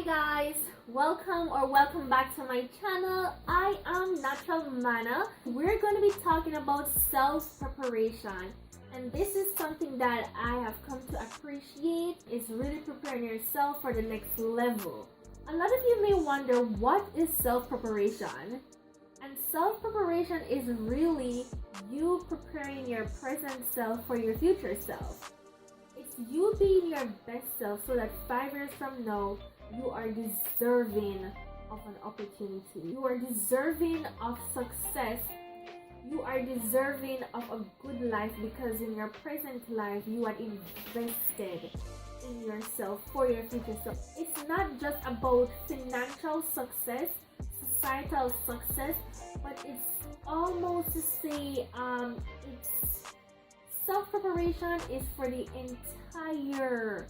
guys, welcome back to my channel. I am Natural Mana. We're going to be talking about self-preparation, and this is something that I have come to appreciate. Is really preparing yourself for the next level. A lot of you may wonder, what is self-preparation? And self-preparation is really you preparing your present self for your future self. It's you being your best self so that 5 years from now, you are deserving of an opportunity. You are deserving of success. You are deserving of a good life because in your present life, you are invested in yourself for your future self. It's not just about financial success, societal success, but it's almost to say it's self-preparation is for the entire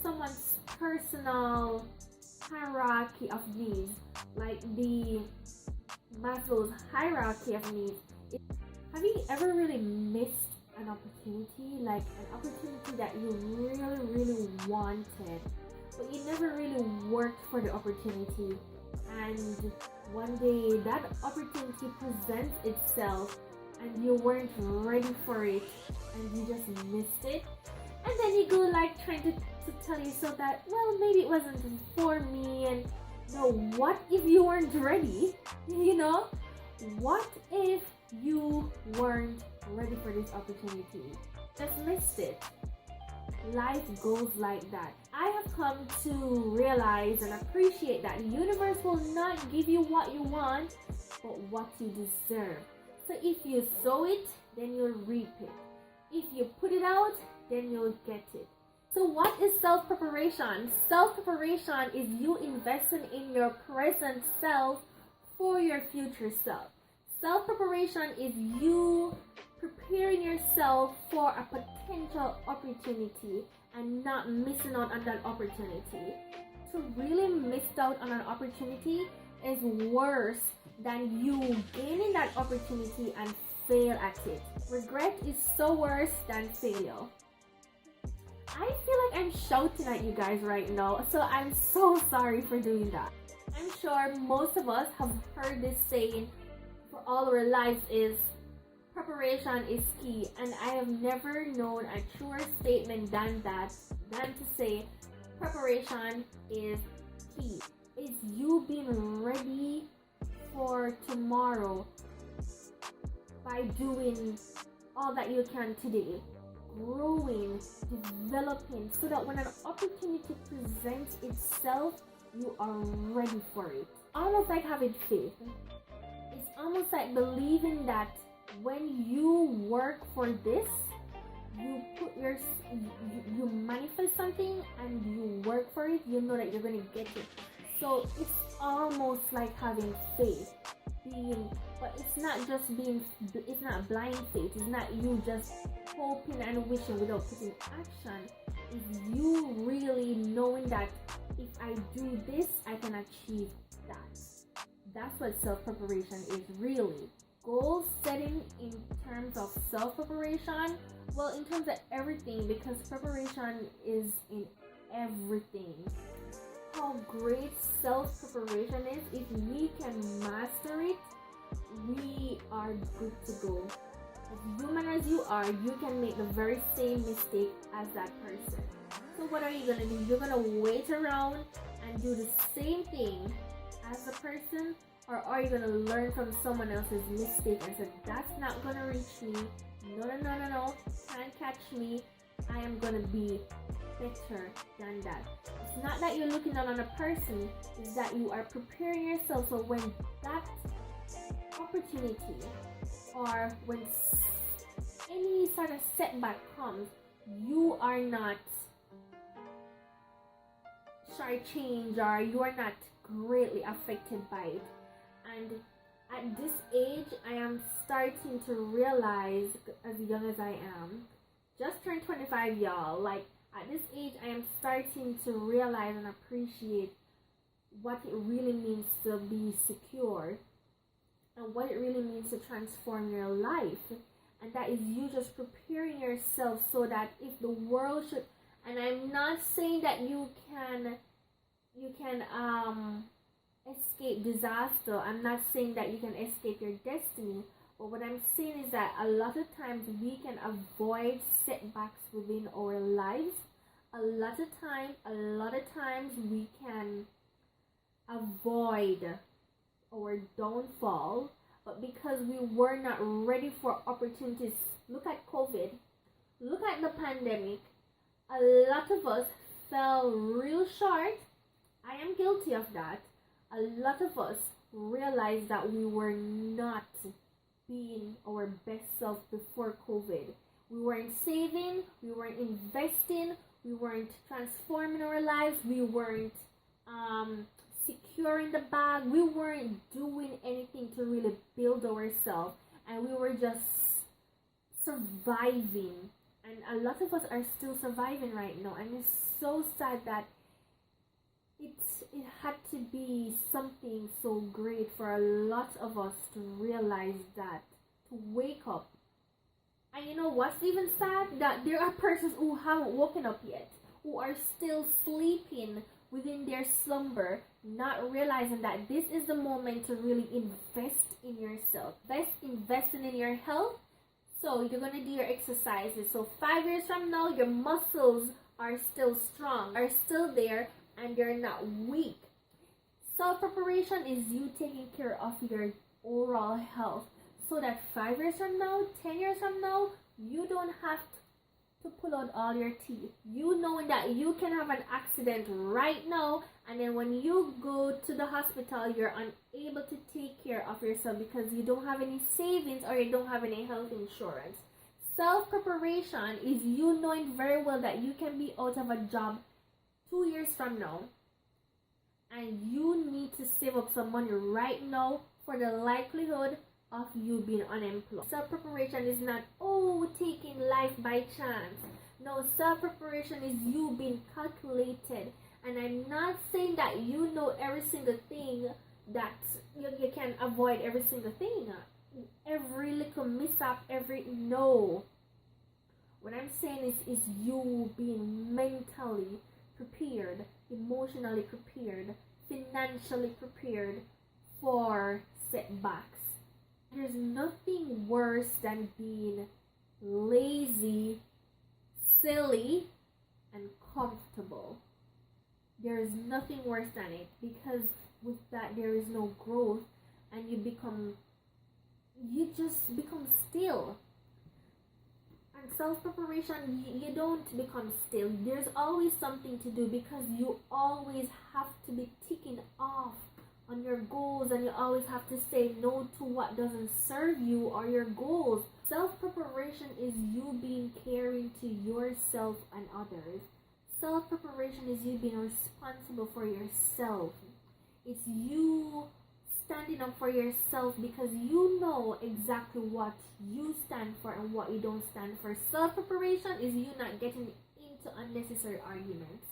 someone's personal hierarchy of needs, like the Maslow's hierarchy of needs. Have you ever really missed an opportunity, like an opportunity that you really wanted, but you never really worked for the opportunity, and one day that opportunity presents itself and you weren't ready for it and you just missed it, and then you go like trying to tell yourself that, well, maybe it wasn't for me, and no, what if you weren't ready? What if you weren't ready for this opportunity? Just missed it. Life goes like that. I have come to realize and appreciate that the universe will not give you what you want, but what you deserve. So if you sow it, then you'll reap it. If you put it out, then you'll get it. So what is self-preparation? Self-preparation is you investing in your present self for your future self. Self-preparation is you preparing yourself for a potential opportunity and not missing out on that opportunity. To really miss out on an opportunity is worse than you gaining that opportunity and fail at it. Regret is so worse than failure. I feel like I'm shouting at you guys right now, so I'm so sorry for doing that. I'm sure most of us have heard this saying for all our lives is preparation is key, and I have never known a truer statement than to say preparation is key. It's you being ready for tomorrow by doing all that you can today, growing, developing, so that when an opportunity presents itself, you are ready for it. Almost like having faith. It's almost like believing that when you work for this, you manifest something and you work for it, you know that you're going to get it. So it's almost like having faith, but it's not blind faith. It's not you just hoping and wishing without putting action. It's you really knowing that if I do this, I can achieve that. That's what self-preparation is really. Goal setting in terms of self-preparation, well, in terms of everything, because preparation is in everything. How great self-preparation is, if we can master it, we are good to go. As human as you are, you can make the very same mistake as that person. So what are you going to do? You're going to wait around and do the same thing as the person, or are you going to learn from someone else's mistake and say, that's not going to reach me, no, can't catch me, I am going to be better than that. It's not that you're looking down on a person, it's that you are preparing yourself so when that opportunity or when any sort of setback comes, you are not shortchanged or you are not greatly affected by it. And at this age, I am starting to realize, as young as I am, just turned 25, y'all, like at this age, I am starting to realize and appreciate what it really means to be secure and what it really means to transform your life. And that is you just preparing yourself so that if the world should, and I'm not saying that you can you can escape disaster. I'm not saying that you can escape your destiny, but what I'm saying is that a lot of times we can avoid setbacks within our lives. A lot of times we can avoid our downfall, but because we were not ready for opportunities. Look at COVID, look at the pandemic. A lot of us fell real short. I am guilty of that. A lot of us realized that we were not being our best self before COVID. We weren't saving, we weren't investing, we weren't transforming our lives, we weren't securing the bag, we weren't doing anything to really build ourselves, and we were just surviving. And a lot of us are still surviving right now, and it's so sad that it had to be something so great for a lot of us to realize that, to wake up. And you know what's even sad? That there are persons who haven't woken up yet, who are still sleeping within their slumber, not realizing that this is the moment to really invest in yourself. Investing in your health. So you're going to do your exercises. So 5 years from now, your muscles are still strong, are still there, and you're not weak. Self-preparation is you taking care of your overall health, so that 5 years from now, 10 years from now, you don't have to pull out all your teeth. You know that you can have an accident right now, and then when you go to the hospital, you're unable to take care of yourself because you don't have any savings or you don't have any health insurance. Self-preparation is you knowing very well that you can be out of a job 2 years from now, and you need to save up some money right now for the likelihood of you being unemployed. Self-preparation is not, taking life by chance. No, self-preparation is you being calculated. And I'm not saying that you know every single thing, that you can avoid every single thing. Every little mishap, no. What I'm saying is you being mentally prepared, emotionally prepared, financially prepared for setbacks. There's nothing worse than being lazy, silly, and comfortable. There's nothing worse than it, because with that there is no growth, and you just become still. And self-preparation, you don't become still. There's always something to do, because you always have to be ticking off on your goals, and you always have to say no to what doesn't serve you or your goals. Self-preparation is you being caring to yourself and others. Self-preparation is you being responsible for yourself. It's you standing up for yourself because you know exactly what you stand for and what you don't stand for. Self-preparation is you not getting into unnecessary arguments.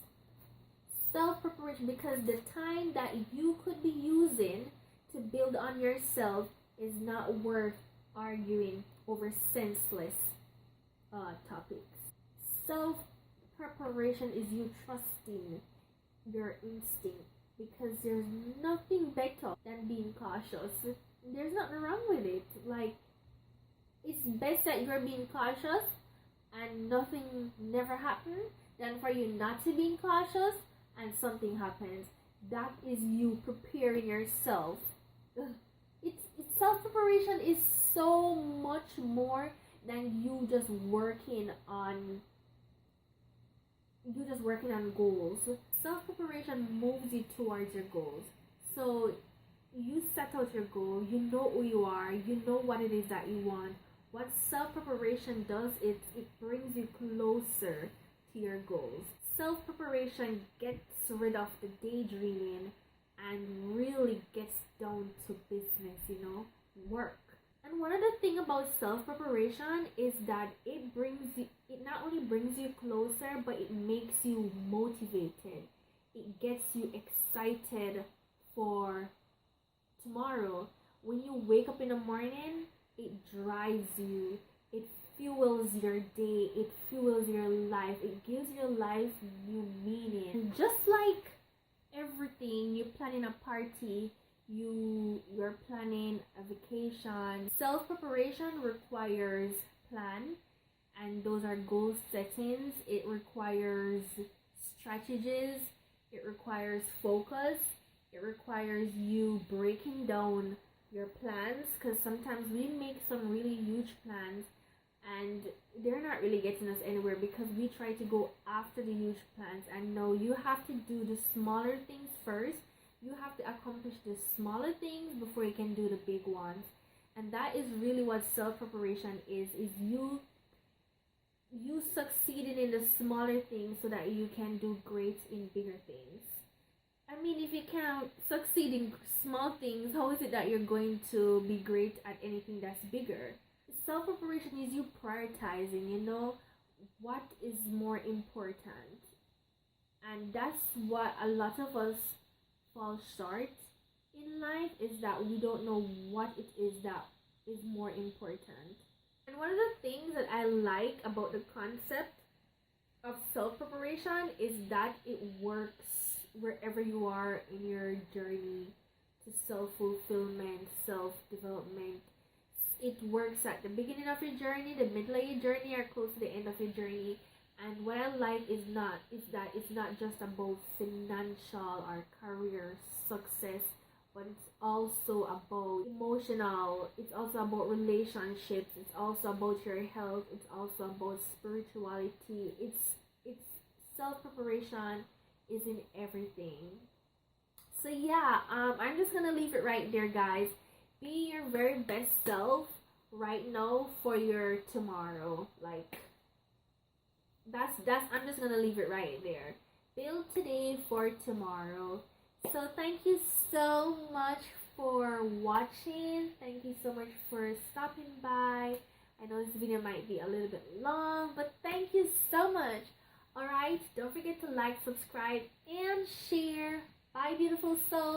Self-preparation, because the time that you could be using to build on yourself is not worth arguing over senseless topics. Self-preparation is you trusting your instinct, because there's nothing better than being cautious. There's nothing wrong with it. Like, it's best that you're being cautious and nothing never happened than for you not to be cautious and something happens. That is you preparing yourself. Self-preparation is so much more than you just working on goals. Self-preparation moves you towards your goals. So you set out your goal, you know who you are, you know what it is that you want. What self-preparation does is it brings you closer to your goals. Self-preparation gets rid of the daydreaming and really gets down to business, work. And one other thing about self-preparation is that it not only brings you closer, but it makes you motivated. It gets you excited for tomorrow. When you wake up in the morning, it drives you. It fuels your day. It fuels your life. It gives your life new meaning. And just like everything. You're planning a party, you're planning a vacation. Self preparation requires plan, and those are goal settings. It requires strategies, it requires focus, it requires you breaking down your plans, because sometimes we make some really huge plans and they're not really getting us anywhere because we try to go after the huge plans. And no, you have to do the smaller things first. You have to accomplish the smaller things before you can do the big ones. And that is really what self-preparation is you succeeding in the smaller things so that you can do great in bigger things. I mean, if you can't succeed in small things, how is it that you're going to be great at anything that's bigger? Self-preparation is you prioritizing, what is more important. And that's what a lot of us fall short in life, is that we don't know what it is that is more important. And one of the things that I like about the concept of self-preparation is that it works wherever you are in your journey to self-fulfillment, self-development. It works at the beginning of your journey, the middle of your journey, or close to the end of your journey. And what I like is that it's not just about financial or career success, but it's also about emotional, it's also about relationships, it's also about your health, it's also about spirituality. It's self-preparation is in everything. So yeah, I'm just gonna leave it right there, guys. Be your very best self right now for your tomorrow. Like, that's I'm just gonna leave it right there. Build today for tomorrow. So thank you so much for watching. Thank you so much for stopping by. I know this video might be a little bit long, but thank you so much. Alright, don't forget to like, subscribe, and share. Bye, beautiful soul.